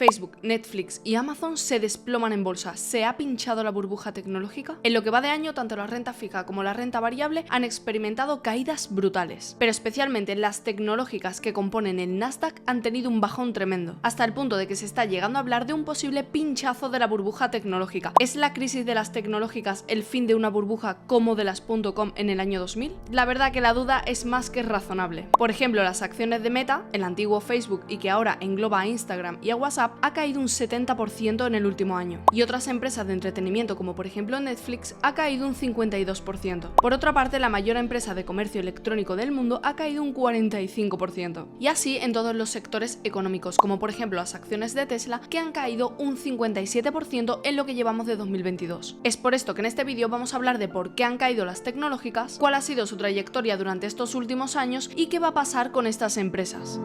Facebook, Netflix y Amazon se desploman en bolsa. ¿Se ha pinchado la burbuja tecnológica? En lo que va de año, tanto la renta fija como la renta variable han experimentado caídas brutales, pero especialmente las tecnológicas que componen el Nasdaq han tenido un bajón tremendo, hasta el punto de que se está llegando a hablar de un posible pinchazo de la burbuja tecnológica. ¿Es la crisis de las tecnológicas el fin de una burbuja como de las .com en el año 2000? La verdad que la duda es más que razonable. Por ejemplo, las acciones de Meta, el antiguo Facebook y que ahora engloba a Instagram y a WhatsApp, ha caído un 70% en el último año, y otras empresas de entretenimiento como por ejemplo Netflix ha caído un 52%. Por otra parte, la mayor empresa de comercio electrónico del mundo ha caído un 45%. Y así en todos los sectores económicos, como por ejemplo las acciones de Tesla, que han caído un 57% en lo que llevamos de 2022. Es por esto que en este vídeo vamos a hablar de por qué han caído las tecnológicas, cuál ha sido su trayectoria durante estos últimos años y qué va a pasar con estas empresas.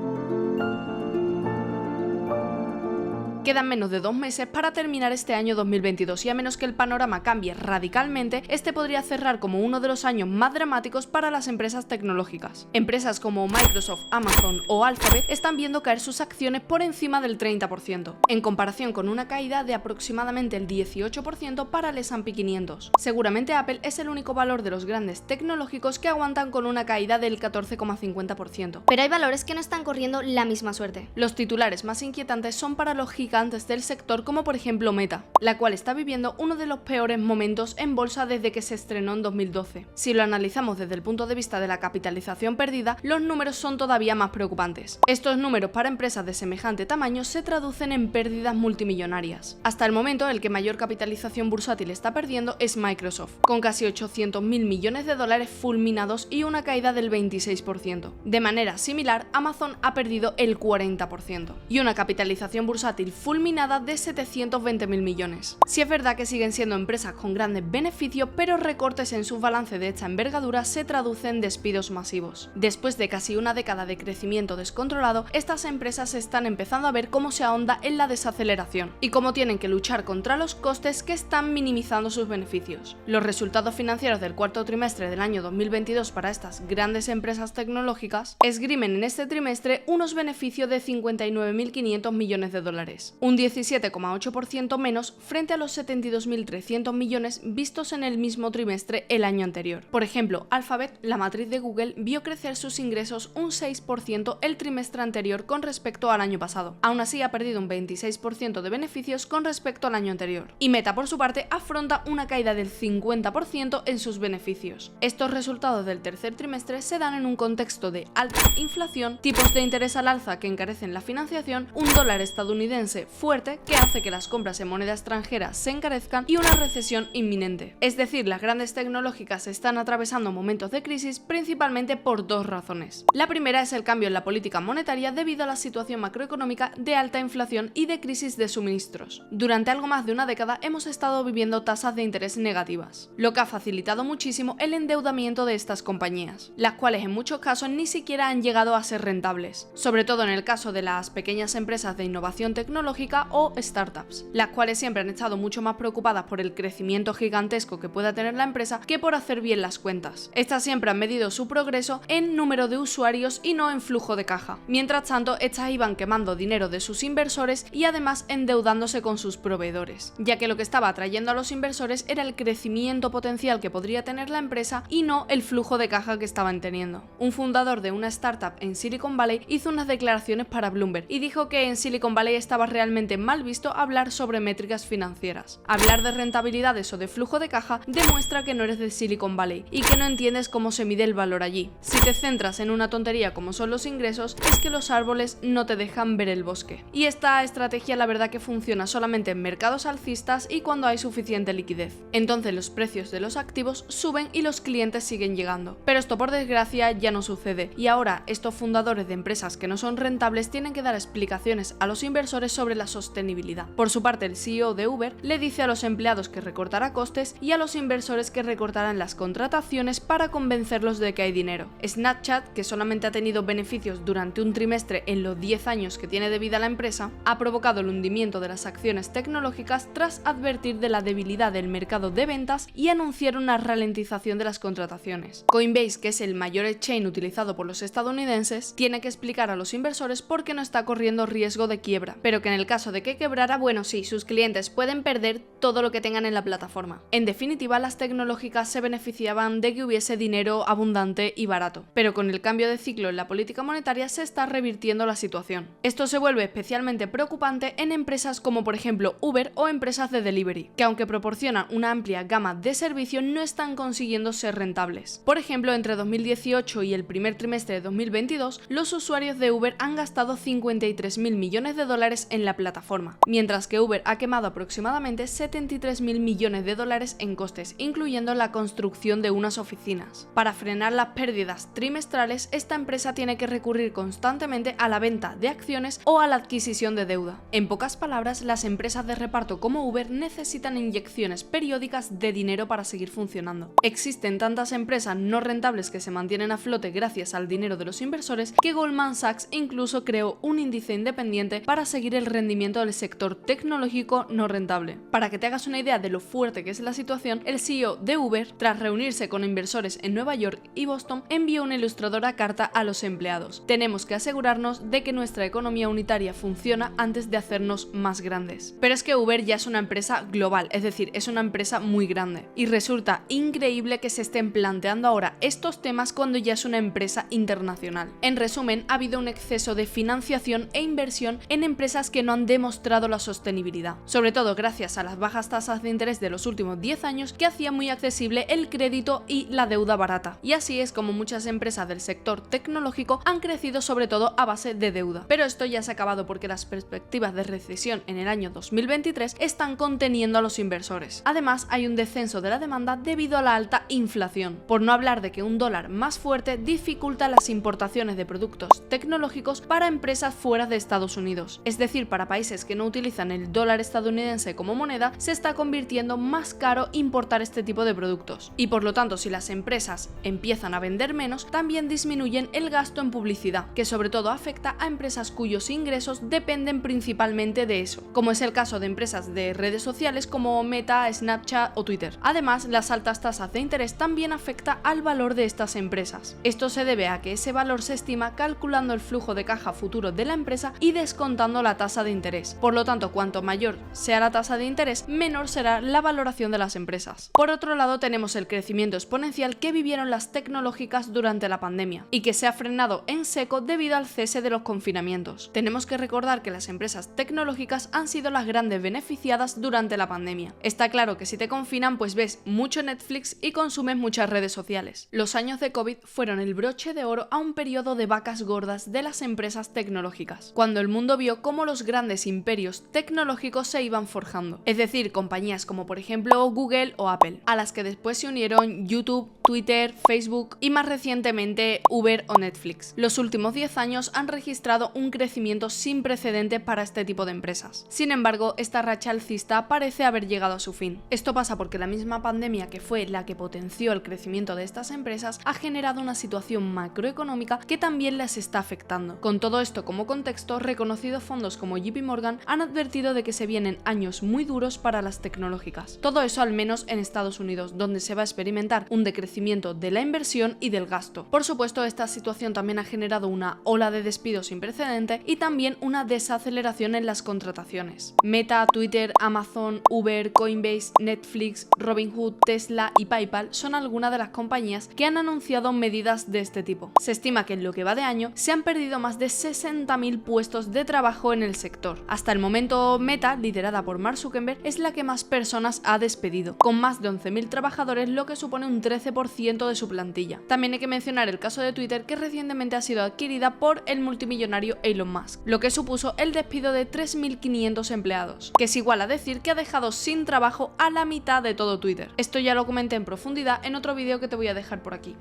Quedan menos de 2 meses para terminar este año 2022 y a menos que el panorama cambie radicalmente, este podría cerrar como uno de los años más dramáticos para las empresas tecnológicas. Empresas como Microsoft, Amazon o Alphabet están viendo caer sus acciones por encima del 30%, en comparación con una caída de aproximadamente el 18% para el S&P 500. Seguramente Apple es el único valor de los grandes tecnológicos que aguantan con una caída del 14,50%. Pero hay valores que no están corriendo la misma suerte. Los titulares más inquietantes son para los gigantes del sector como por ejemplo Meta, la cual está viviendo uno de los peores momentos en bolsa desde que se estrenó en 2012. Si lo analizamos desde el punto de vista de la capitalización perdida, los números son todavía más preocupantes. Estos números para empresas de semejante tamaño se traducen en pérdidas multimillonarias. Hasta el momento, el que mayor capitalización bursátil está perdiendo es Microsoft, con casi 800.000 millones de dólares fulminados y una caída del 26%. De manera similar, Amazon ha perdido el 40% y una capitalización bursátil fulminada de 720.000 millones. Si es verdad que siguen siendo empresas con grandes beneficios, pero recortes en sus balances de esta envergadura se traducen en despidos masivos. Después de casi una década de crecimiento descontrolado, estas empresas están empezando a ver cómo se ahonda en la desaceleración y cómo tienen que luchar contra los costes que están minimizando sus beneficios. Los resultados financieros del cuarto trimestre del año 2022 para estas grandes empresas tecnológicas esgrimen en este trimestre unos beneficios de 59.500 millones de dólares. Un 17,8% menos frente a los 72.300 millones vistos en el mismo trimestre el año anterior. Por ejemplo, Alphabet, la matriz de Google, vio crecer sus ingresos un 6% el trimestre anterior con respecto al año pasado. Aún así ha perdido un 26% de beneficios con respecto al año anterior. Y Meta, por su parte, afronta una caída del 50% en sus beneficios. Estos resultados del tercer trimestre se dan en un contexto de alta inflación, tipos de interés al alza que encarecen la financiación, un dólar estadounidense fuerte que hace que las compras en moneda extranjera se encarezcan y una recesión inminente. Es decir, las grandes tecnológicas están atravesando momentos de crisis principalmente por dos razones. La primera es el cambio en la política monetaria debido a la situación macroeconómica de alta inflación y de crisis de suministros. Durante algo más de una década hemos estado viviendo tasas de interés negativas, lo que ha facilitado muchísimo el endeudamiento de estas compañías, las cuales en muchos casos ni siquiera han llegado a ser rentables, sobre todo en el caso de las pequeñas empresas de innovación tecnológica o startups, las cuales siempre han estado mucho más preocupadas por el crecimiento gigantesco que pueda tener la empresa que por hacer bien las cuentas. Estas siempre han medido su progreso en número de usuarios y no en flujo de caja. Mientras tanto, estas iban quemando dinero de sus inversores y además endeudándose con sus proveedores, ya que lo que estaba atrayendo a los inversores era el crecimiento potencial que podría tener la empresa y no el flujo de caja que estaban teniendo. Un fundador de una startup en Silicon Valley hizo unas declaraciones para Bloomberg y dijo que en Silicon Valley estaba realmente mal visto hablar sobre métricas financieras. Hablar de rentabilidades o de flujo de caja demuestra que no eres de Silicon Valley y que no entiendes cómo se mide el valor allí. Si te centras en una tontería como son los ingresos, es que los árboles no te dejan ver el bosque. Y esta estrategia la verdad que funciona solamente en mercados alcistas y cuando hay suficiente liquidez. Entonces los precios de los activos suben y los clientes siguen llegando. Pero esto por desgracia ya no sucede y ahora estos fundadores de empresas que no son rentables tienen que dar explicaciones a los inversores sobre la sostenibilidad. Por su parte, el CEO de Uber le dice a los empleados que recortará costes y a los inversores que recortarán las contrataciones para convencerlos de que hay dinero. Snapchat, que solamente ha tenido beneficios durante un trimestre en los 10 años que tiene de vida la empresa, ha provocado el hundimiento de las acciones tecnológicas tras advertir de la debilidad del mercado de ventas y anunciar una ralentización de las contrataciones. Coinbase, que es el mayor exchange utilizado por los estadounidenses, tiene que explicar a los inversores por qué no está corriendo riesgo de quiebra, pero que en el caso de que quebrara, bueno, sí, sus clientes pueden perder todo lo que tengan en la plataforma. En definitiva, las tecnológicas se beneficiaban de que hubiese dinero abundante y barato, pero con el cambio de ciclo en la política monetaria se está revirtiendo la situación. Esto se vuelve especialmente preocupante en empresas como por ejemplo Uber o empresas de delivery, que aunque proporcionan una amplia gama de servicios no están consiguiendo ser rentables. Por ejemplo, entre 2018 y el primer trimestre de 2022, los usuarios de Uber han gastado 53.000 millones de dólares en la plataforma, mientras que Uber ha quemado aproximadamente 73.000 millones de dólares en costes, incluyendo la construcción de unas oficinas. Para frenar las pérdidas trimestrales, esta empresa tiene que recurrir constantemente a la venta de acciones o a la adquisición de deuda. En pocas palabras, las empresas de reparto como Uber necesitan inyecciones periódicas de dinero para seguir funcionando. Existen tantas empresas no rentables que se mantienen a flote gracias al dinero de los inversores que Goldman Sachs incluso creó un índice independiente para seguir el rendimiento del sector tecnológico no rentable. Para que te hagas una idea de lo fuerte que es la situación, el CEO de Uber, tras reunirse con inversores en Nueva York y Boston, envió una ilustradora carta a los empleados. Tenemos que asegurarnos de que nuestra economía unitaria funciona antes de hacernos más grandes. Pero es que Uber ya es una empresa global, es decir, es una empresa muy grande. Y resulta increíble que se estén planteando ahora estos temas cuando ya es una empresa internacional. En resumen, ha habido un exceso de financiación e inversión en empresas que no han demostrado la sostenibilidad, sobre todo gracias a las bajas tasas de interés de los últimos 10 años que hacían muy accesible el crédito y la deuda barata. Y así es como muchas empresas del sector tecnológico han crecido sobre todo a base de deuda. Pero esto ya se ha acabado porque las perspectivas de recesión en el año 2023 están conteniendo a los inversores. Además, hay un descenso de la demanda debido a la alta inflación, por no hablar de que un dólar más fuerte dificulta las importaciones de productos tecnológicos para empresas fuera de Estados Unidos. Es decir, para países que no utilizan el dólar estadounidense como moneda, se está convirtiendo más caro importar este tipo de productos. Y por lo tanto, si las empresas empiezan a vender menos, también disminuyen el gasto en publicidad, que sobre todo afecta a empresas cuyos ingresos dependen principalmente de eso, como es el caso de empresas de redes sociales como Meta, Snapchat o Twitter. Además, las altas tasas de interés también afectan al valor de estas empresas. Esto se debe a que ese valor se estima calculando el flujo de caja futuro de la empresa y descontando la tasa de interés. Por lo tanto, cuanto mayor sea la tasa de interés, menor será la valoración de las empresas. Por otro lado, tenemos el crecimiento exponencial que vivieron las tecnológicas durante la pandemia y que se ha frenado en seco debido al cese de los confinamientos. Tenemos que recordar que las empresas tecnológicas han sido las grandes beneficiadas durante la pandemia. Está claro que si te confinan, pues ves mucho Netflix y consumes muchas redes sociales. Los años de COVID fueron el broche de oro a un periodo de vacas gordas de las empresas tecnológicas, cuando el mundo vio cómo los grandes imperios tecnológicos se iban forjando, es decir, compañías como por ejemplo Google o Apple, a las que después se unieron YouTube, Twitter, Facebook y más recientemente Uber o Netflix. Los últimos 10 años han registrado un crecimiento sin precedentes para este tipo de empresas. Sin embargo, esta racha alcista parece haber llegado a su fin. Esto pasa porque la misma pandemia, que fue la que potenció el crecimiento de estas empresas, ha generado una situación macroeconómica que también las está afectando. Con todo esto como contexto, reconocidos fondos como JP Morgan han advertido de que se vienen años muy duros para las tecnológicas. Todo eso al menos en Estados Unidos, donde se va a experimentar un decrecimiento de la inversión y del gasto. Por supuesto, esta situación también ha generado una ola de despidos sin precedente y también una desaceleración en las contrataciones. Meta, Twitter, Amazon, Uber, Coinbase, Netflix, Robinhood, Tesla y PayPal son algunas de las compañías que han anunciado medidas de este tipo. Se estima que en lo que va de año se han perdido más de 60.000 puestos de trabajo en el sector. Hasta el momento, Meta, liderada por Mark Zuckerberg, es la que más personas ha despedido, con más de 11.000 trabajadores, lo que supone un 13% de su plantilla. También hay que mencionar el caso de Twitter, que recientemente ha sido adquirida por el multimillonario Elon Musk, lo que supuso el despido de 3.500 empleados, que es igual a decir que ha dejado sin trabajo a la mitad de todo Twitter. Esto ya lo comenté en profundidad en otro vídeo que te voy a dejar por aquí.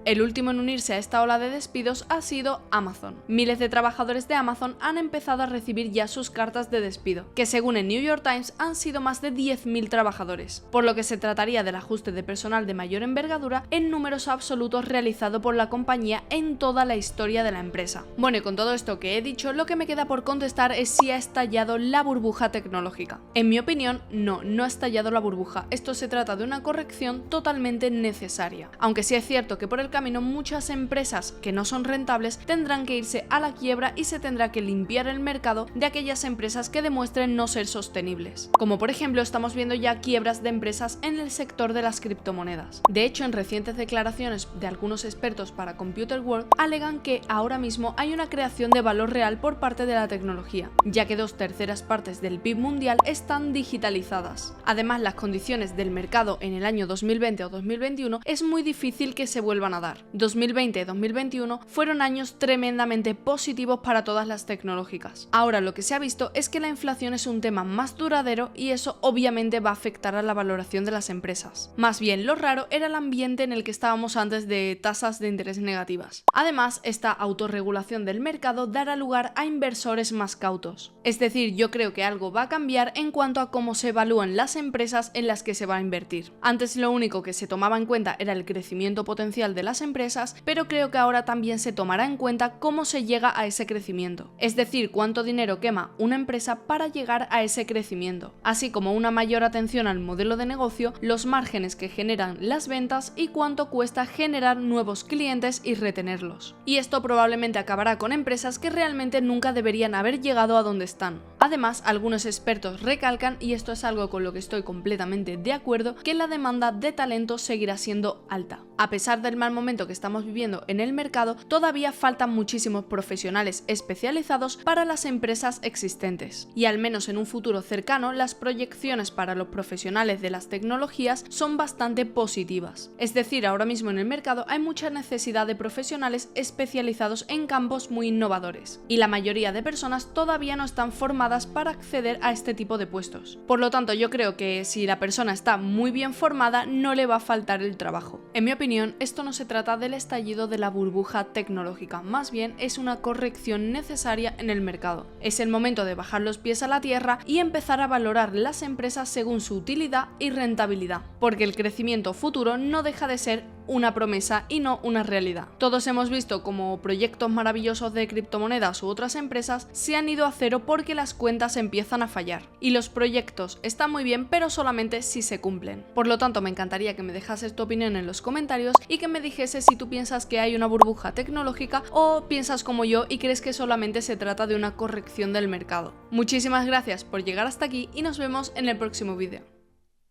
El último en unirse a esta ola de despidos ha sido Amazon. Miles de trabajadores de Amazon han empezado a recibir ya sus cartas de despido, que según el New York Times han sido más de 10.000 trabajadores, por lo que se trataría del ajuste de personal de mayor envergadura en números absolutos realizado por la compañía en toda la historia de la empresa. Bueno, y con todo esto que he dicho, lo que me queda por contestar es si ha estallado la burbuja tecnológica. En mi opinión, no ha estallado la burbuja. Esto se trata de una corrección totalmente necesaria. Aunque sí es cierto que por el camino muchas empresas que no son rentables tendrán que irse a la quiebra y se tendrá que limpiar el mercado de aquellas empresas que demuestren no ser sostenibles. Como por ejemplo estamos viendo ya quiebras de empresas en el sector de las criptomonedas. De hecho, en recientes declaraciones de algunos expertos para Computer World alegan que ahora mismo hay una creación de valor real por parte de la tecnología, ya que 2/3 partes del PIB mundial están digitalizadas. Además, las condiciones del mercado en el año 2020 o 2021 es muy difícil que se vuelvan a dar. 2020 y 2021 fueron años tremendamente positivos para todas las tecnológicas. Ahora lo que se ha visto es que la inflación es un tema más duradero y eso obviamente va a afectar a la valoración de las empresas. Más bien, lo raro era el ambiente en el que estábamos antes de tasas de interés negativas. Además, esta autorregulación del mercado dará lugar a inversores más cautos. Es decir, yo creo que algo va a cambiar en cuanto a cómo se evalúan las empresas en las que se va a invertir. Antes lo único que se tomaba en cuenta era el crecimiento potencial de las empresas, pero creo que ahora también se tomará en cuenta cómo se llega a ese crecimiento. Es decir, cuánto dinero quema una empresa para llegar a ese crecimiento, así como una mayor atención al modelo de negocio, los márgenes que generan las ventas y cuánto cuesta generar nuevos clientes y retenerlos. Y esto probablemente acabará con empresas que realmente nunca deberían haber llegado a donde están. Además, algunos expertos recalcan, y esto es algo con lo que estoy completamente de acuerdo, que la demanda de talento seguirá siendo alta. A pesar del mal momento que estamos viviendo en el mercado, todavía faltan muchísimos profesionales especializados para las empresas existentes. Y al menos en un futuro cercano, las proyecciones para los profesionales de las tecnologías son bastante positivas. Es decir, ahora mismo en el mercado hay mucha necesidad de profesionales especializados en campos muy innovadores. Y la mayoría de personas todavía no están formadas para acceder a este tipo de puestos. Por lo tanto, yo creo que si la persona está muy bien formada, no le va a faltar el trabajo. En mi opinión, esto no se trata del estallido de la burbuja tecnológica, más bien es una corrección necesaria en el mercado. Es el momento de bajar los pies a la tierra y empezar a valorar las empresas según su utilidad y rentabilidad, porque el crecimiento futuro no deja de ser una promesa y no una realidad. Todos hemos visto como proyectos maravillosos de criptomonedas u otras empresas se han ido a cero porque las cuentas empiezan a fallar. Y los proyectos están muy bien, pero solamente si se cumplen. Por lo tanto, me encantaría que me dejases tu opinión en los comentarios y que me dijeses si tú piensas que hay una burbuja tecnológica o piensas como yo y crees que solamente se trata de una corrección del mercado. Muchísimas gracias por llegar hasta aquí y nos vemos en el próximo vídeo.